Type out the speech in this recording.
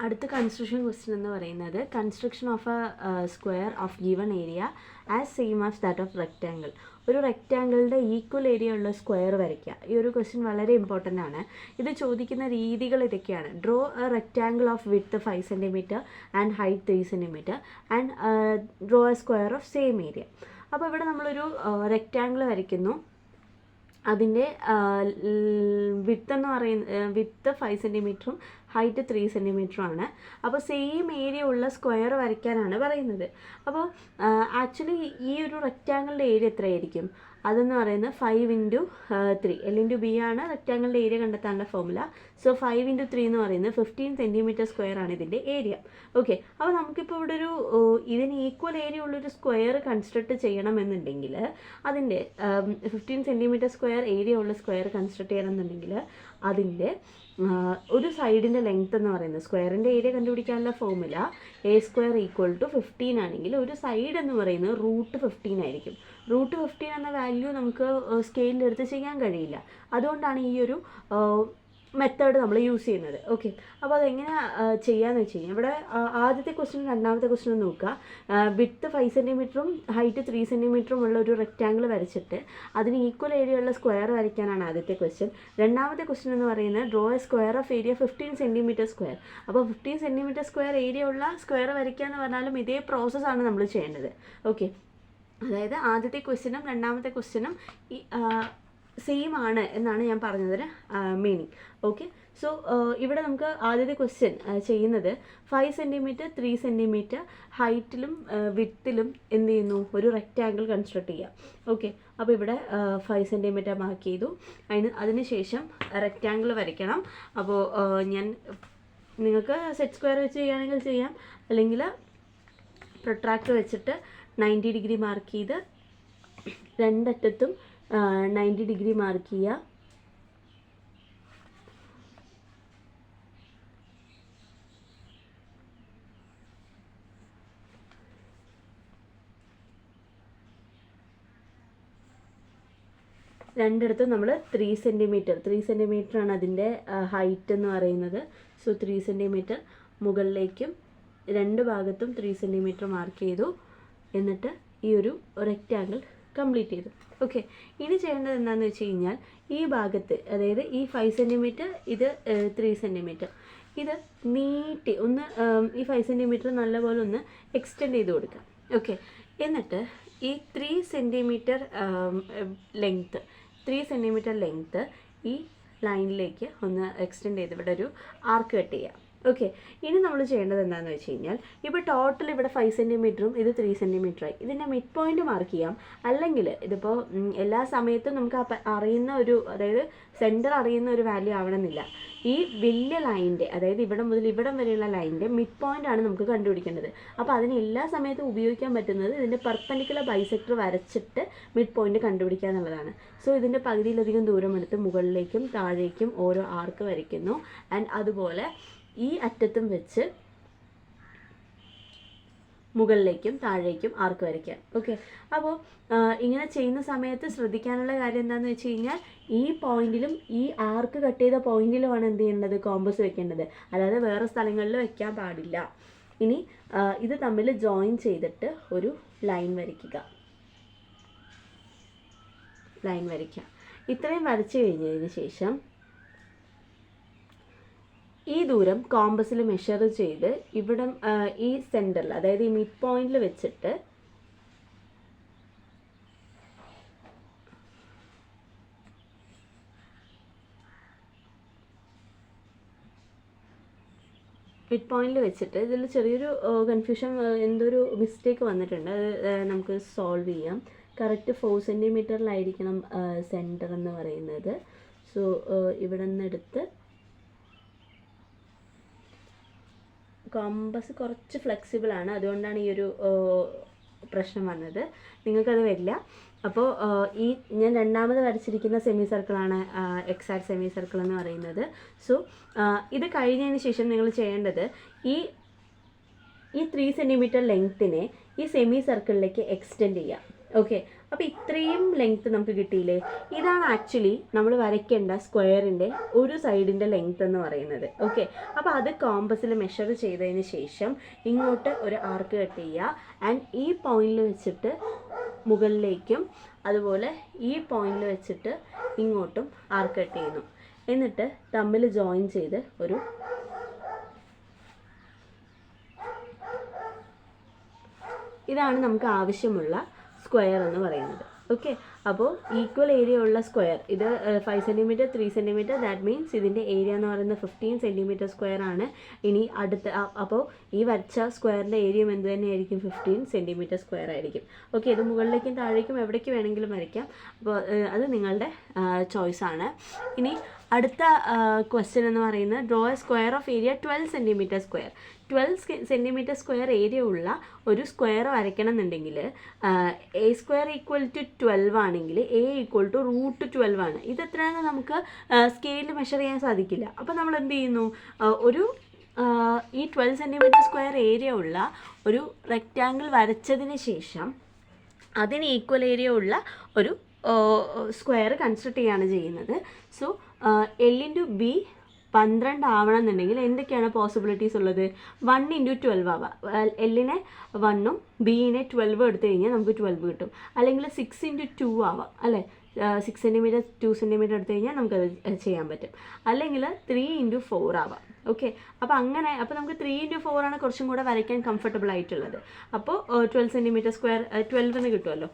അടുത്ത construction question എന്ന് പറയുന്നത് construction of A square of given area as same as that of rectangle. ഒരു റെക്റ്റാങ്കിളിൻ്റെ equal area ഉള്ള square വരയ്ക്കുക. ഈ ഒരു ക്വസ്റ്റ്യൻ വളരെ ഇമ്പോർട്ടൻ്റ് ആണ്. ഇത് ചോദിക്കുന്ന രീതികൾ ഇതൊക്കെയാണ്. Draw A rectangle of width 5 cm and height 3 cm and draw A square of same area. അപ്പോൾ ഇവിടെ നമ്മളൊരു റെക്റ്റാങ്കിൾ വരയ്ക്കുന്നു. അതിൻ്റെ വിഡ്ത്ത് എന്ന് പറയുന്നത് വിഡ്ത്ത് 5 cm ഹൈറ്റ് 3 cm ആണ്. അപ്പോൾ സെയിം ഏരിയ ഉള്ള സ്ക്വയർ വരയ്ക്കാനാണ് പറയുന്നത്. അപ്പോൾ ആക്ച്വലി ഈ ഒരു റെക്റ്റാങ്കിളിൻ്റെ ഏരിയ എത്രയായിരിക്കും? അതെന്ന് പറയുന്നത് 5 × 3 L × B ആണ് റെക്റ്റാങ്കിളിൻ്റെ ഏരിയ കണ്ടെത്താനുള്ള ഫോർമുല. സോ 5 × 3 എന്ന് പറയുന്നത് 15 cm² ആണ് ഇതിൻ്റെ ഏരിയ. ഓക്കെ, അപ്പോൾ നമുക്കിപ്പോൾ ഇവിടെ ഒരു ഇതിന് ഈക്വൽ ഏരിയ ഉള്ളൊരു സ്ക്വയർ കൺസ്ട്രക്ട് ചെയ്യണമെന്നുണ്ടെങ്കിൽ അതിൻ്റെ 15 cm² ഏരിയ ഉള്ള സ്ക്വയർ കൺസ്ട്രക്ട് ചെയ്യണമെന്നുണ്ടെങ്കിൽ അതിൻ്റെ ഒരു സൈഡിൻ്റെ ലെങ്ത് എന്ന് പറയുന്നത് സ്ക്വയറിൻ്റെ ഏരിയ കണ്ടുപിടിക്കാനുള്ള ഫോർമുല a² = 15 ആണെങ്കിൽ ഒരു സൈഡ് എന്ന് പറയുന്നത് √15 ആയിരിക്കും. √15 എന്ന വാല്യൂ നമുക്ക് സ്കെയിലിലെടുത്ത് ചെയ്യാൻ കഴിയില്ല. അതുകൊണ്ടാണ് ഈ ഒരു മെത്തേഡ് നമ്മൾ യൂസ് ചെയ്യുന്നത്. ഓക്കെ, അപ്പോൾ അതെങ്ങനെ ചെയ്യാമെന്ന് വെച്ച് കഴിഞ്ഞാൽ ഇവിടെ ആദ്യത്തെ ക്വസ്റ്റ്യനും രണ്ടാമത്തെ ക്വസ്റ്റ്യനും നോക്കുക. വിഡ്ത്ത് 5 cm ഹൈറ്റ് 3 cm ഉള്ള ഒരു റെക്റ്റാങ്കിൾ വരച്ചിട്ട് അതിന് ഈക്വൽ ഏരിയ ഉള്ള സ്ക്വയർ വരയ്ക്കാനാണ് ആദ്യത്തെ ക്വസ്റ്റ്യൻ. രണ്ടാമത്തെ ക്വസ്റ്റ്യൻ എന്ന് പറയുന്നത് draw A square of area 15 cm². അപ്പോൾ 15 cm² ഏരിയ ഉള്ള സ്ക്വയർ വരയ്ക്കുക എന്ന് പറഞ്ഞാലും ഇതേ പ്രോസസ്സാണ് നമ്മൾ ചെയ്യേണ്ടത്. ഓക്കെ, അതായത് ആദ്യത്തെ ക്വസ്റ്റ്യനും രണ്ടാമത്തെ ക്വസ്റ്റ്യനും സെയിം ആണ് എന്നാണ് ഞാൻ പറഞ്ഞതിന് മീനിങ്. ഓക്കെ, സോ ഇവിടെ നമുക്ക് ആദ്യത്തെ ക്വസ്റ്റ്യൻ ചെയ്യുന്നത് 5 cm 3 cm ഹൈറ്റിലും വിഡ്ത്തിലും എന്ത് ചെയ്യുന്നു, ഒരു റെക്റ്റാങ്കിൾ കൺസ്ട്രക്ട് ചെയ്യാം. ഓക്കെ, അപ്പോൾ ഇവിടെ 5 cm മാർക്ക് ചെയ്തു. അതിന് ശേഷം റെക്റ്റാങ്കിൾ വരയ്ക്കണം. അപ്പോൾ ഞാൻ നിങ്ങൾക്ക് സെറ്റ് സ്ക്വയർ വെച്ച് ചെയ്യുകയാണെങ്കിൽ ചെയ്യാം, അല്ലെങ്കിൽ പ്രൊട്രാക്ടർ വെച്ചിട്ട് 90 ഡിഗ്രി മാർക്ക് ചെയ്ത് രണ്ടറ്റത്തും 90 ഡിഗ്രി മാർക്ക് ചെയ്യുക. രണ്ടിടത്തും നമ്മൾ 3 cm ആണ് അതിൻ്റെ ഹൈറ്റ് എന്ന് പറയുന്നത്. സോ 3 cm മുകളിലേക്കും രണ്ട് ഭാഗത്തും 3 cm മാർക്ക് ചെയ്തു. എന്നിട്ട് ഈ ഒരു റെക്റ്റാങ്കിൾ കംപ്ലീറ്റ് ചെയ്തു. ഓക്കെ, ഇനി ചെയ്യേണ്ടത് എന്താണെന്ന് വെച്ച് കഴിഞ്ഞാൽ ഈ ഭാഗത്ത്, അതായത് ഈ 5 cm ഇത് 3 cm ഇത് നീട്ടി ഒന്ന് ഈ 5 cm നല്ലപോലെ ഒന്ന് എക്സ്റ്റെൻഡ് ചെയ്ത് കൊടുക്കുക. ഓക്കെ, എന്നിട്ട് ഈ 3 cm ലെങ്ത്ത് ഈ ലൈനിലേക്ക് ഒന്ന് എക്സ്റ്റെൻഡ് ചെയ്ത് ഇവിടെ ഒരു ആർക്ക് കട്ട് ചെയ്യുക. ഓക്കെ, ഇനി നമ്മൾ ചെയ്യേണ്ടത് എന്താണെന്ന് വെച്ച് കഴിഞ്ഞാൽ ഇപ്പോൾ ടോട്ടൽ ഇവിടെ 5 cm ഇത് 3 cm ആയി. ഇതിൻ്റെ മിഡ് പോയിന്റ് മാർക്ക് ചെയ്യാം. അല്ലെങ്കിൽ ഇതിപ്പോൾ എല്ലാ സമയത്തും നമുക്ക് അറിയുന്ന ഒരു, അതായത് സെൻറ്റർ അറിയുന്ന ഒരു വാല്യൂ ആവണമെന്നില്ല. ഈ വലിയ ലൈനിൻ്റെ, അതായത് ഇവിടെ മുതൽ ഇവിടം വരെയുള്ള ലൈനിൻ്റെ മിഡ് പോയിന്റ് ആണ് നമുക്ക് കണ്ടുപിടിക്കേണ്ടത്. അപ്പോൾ അതിന് എല്ലാ സമയത്തും ഉപയോഗിക്കാൻ പറ്റുന്നത് ഇതിൻ്റെ പെർപെൻഡിക്കുലർ ബൈസെക്ടർ വരച്ചിട്ട് മിഡ് പോയിന്റ് കണ്ടുപിടിക്കുക എന്നുള്ളതാണ്. സോ ഇതിൻ്റെ പകുതിയിലധികം ദൂരം എടുത്ത് മുകളിലേക്കും താഴേക്കും ഓരോ ആർക്ക് വരയ്ക്കുന്നു. ആൻഡ് അതുപോലെ ഈ അറ്റത്തും വെച്ച് മുകളിലേക്കും താഴേക്കും ആർക്ക് വരയ്ക്കാം. ഓക്കെ, അപ്പോൾ ഇങ്ങനെ ചെയ്യുന്ന സമയത്ത് ശ്രദ്ധിക്കാനുള്ള കാര്യം എന്താണെന്ന് വെച്ച് കഴിഞ്ഞാൽ ഈ പോയിന്റിലും ഈ ആർക്ക് കട്ട് ചെയ്ത പോയിന്റിലുമാണ് എന്ത് ചെയ്യേണ്ടത്, കോമ്പസ് വെക്കേണ്ടത്. അല്ലാതെ വേറെ സ്ഥലങ്ങളിൽ വെക്കാൻ പാടില്ല. ഇനി ഇത് തമ്മിൽ ജോയിൻ ചെയ്തിട്ട് ഒരു ലൈൻ വരയ്ക്കുക. ഇത്രയും വരച്ചു കഴിഞ്ഞതിന് ശേഷം ഈ ദൂരം കോമ്പസിൽ മെഷർ ചെയ്ത് ഇവിടെ ഈ സെൻറ്ററിൽ, അതായത് ഈ മിഡ് പോയിന്റിൽ വെച്ചിട്ട് ഇതിൽ ചെറിയൊരു കൺഫ്യൂഷൻ, എന്തൊരു മിസ്റ്റേക്ക് വന്നിട്ടുണ്ട്. അത് നമുക്ക് സോൾവ് ചെയ്യാം. കറക്റ്റ് 4 cm സെൻറ്റർ എന്ന് പറയുന്നത്. സോ ഇവിടെ നിന്ന് എടുത്ത് കോമ്പസ് കുറച്ച് ഫ്ലെക്സിബിൾ ആണ്, അതുകൊണ്ടാണ് ഈ ഒരു പ്രശ്നം വന്നത്. നിങ്ങൾക്കത് വരില്ല. അപ്പോൾ ഞാൻ രണ്ടാമത് വരച്ചിരിക്കുന്ന സെമി സർക്കിളാണ് എക്സാക്ട് സെമി സർക്കിൾ എന്ന് പറയുന്നത്. സോ ഇത് കഴിഞ്ഞതിന് ശേഷം നിങ്ങൾ ചെയ്യേണ്ടത് ഈ 3 cm ലെങ്ത്തിനെ ഈ സെമി സർക്കിളിലേക്ക് എക്സ്റ്റെൻഡ് ചെയ്യുക. ഓക്കെ, അപ്പോൾ ഇത്രയും ലെങ്ത്ത് നമുക്ക് കിട്ടിയില്ലേ? ഇതാണ് ആക്ച്വലി നമ്മൾ വരയ്ക്കേണ്ട സ്ക്വയറിൻ്റെ ഒരു സൈഡിൻ്റെ ലെങ്ത്ത് എന്ന് പറയുന്നത്. ഓക്കെ, അപ്പോൾ അത് കോമ്പസിൽ മെഷർ ചെയ്തതിന് ശേഷം ഇങ്ങോട്ട് ഒരു ആർക്ക് കട്ട് ചെയ്യുക. ആൻഡ് ഈ പോയിന്റിൽ വെച്ചിട്ട് മുകളിലേക്കും അതുപോലെ ഈ പോയിന്റിൽ വെച്ചിട്ട് ഇങ്ങോട്ടും ആർക്ക് കട്ട് ചെയ്യുന്നു. എന്നിട്ട് തമ്മിൽ ജോയിൻ ചെയ്ത് ഇതാണ് നമുക്ക് ആവശ്യമുള്ള സ്ക്വയർ എന്ന് പറയുന്നത്. ഓക്കെ, അപ്പോൾ ഈക്വൽ ഏരിയ ഉള്ള സ്ക്വയർ ഇത് 5 സെൻറ്റിമീറ്റർ 3 സെൻറ്റിമീറ്റർ, ദാറ്റ് മീൻസ് ഇതിൻ്റെ ഏരിയ എന്ന് പറയുന്നത് 15 സെൻറ്റിമീറ്റർ സ്ക്വയർ ആണ്. ഇനി അടുത്ത അപ്പോൾ ഈ വരച്ച സ്ക്വയറിൻ്റെ ഏരിയയും എന്ത് തന്നെയായിരിക്കും? 15 സെൻറ്റിമീറ്റർ സ്ക്വയർ ആയിരിക്കും. ഓക്കെ, ഇത് മുകളിലേക്കും താഴേക്കും എവിടേക്ക് വേണമെങ്കിലും വരയ്ക്കാം. അപ്പോൾ അത് നിങ്ങളുടെ ചോയ്സാണ്. ഇനി അടുത്ത ക്വസ്റ്റ്യൻ എന്ന് പറയുന്നത് draw A square of area 12 centimetre square. 12 centimetre square area ഉള്ള ഒരു സ്ക്വയർ വരയ്ക്കണം എന്നുണ്ടെങ്കിൽ എ സ്ക്വയർ ഈക്വൽ ടു 12 ആണെങ്കിൽ എ ഈക്വൽ ടു √12 ആണ്. ഇത് എത്രയാണെന്ന് നമുക്ക് സ്കെയിലിൽ മെഷർ ചെയ്യാൻ സാധിക്കില്ല. അപ്പോൾ നമ്മൾ എന്ത് ചെയ്യുന്നു? ഈ 12 സെൻറ്റിമീറ്റർ സ്ക്വയർ ഏരിയ ഉള്ള ഒരു റെക്റ്റാങ്കിൾ വരച്ചതിന് ശേഷം അതിന് ഈക്വൽ ഏരിയ ഉള്ള ഒരു സ്ക്വയർ കൺസ്ട്രക്ട് ചെയ്യാണ് ചെയ്യുന്നത്. സോ L/B 12 ആവണം എന്നുണ്ടെങ്കിൽ എന്തൊക്കെയാണ് പോസിബിലിറ്റീസ് ഉള്ളത്? 1 × 12 ആവാം. എല്ലിനെ 1ഉം ബിനെ 12 എടുത്തു കഴിഞ്ഞാൽ നമുക്ക് 12 കിട്ടും. അല്ലെങ്കിൽ 6 × 2 ആവാം, അല്ലേ? 6 സെൻറ്റിമീറ്റർ 2 സെൻറ്റിമീറ്റർ എടുത്തു കഴിഞ്ഞാൽ നമുക്കത് ചെയ്യാൻ പറ്റും. അല്ലെങ്കിൽ 3 × 4 ആവാം. ഓക്കെ, അപ്പോൾ നമുക്ക് 3 × 4 ആണ് കുറച്ചും കൂടെ വരയ്ക്കാൻ കംഫർട്ടബിൾ ആയിട്ടുള്ളത്. അപ്പോൾ 12 സെൻറ്റിമീറ്റർ സ്ക്വയർ 12 എന്ന് കിട്ടുമല്ലോ.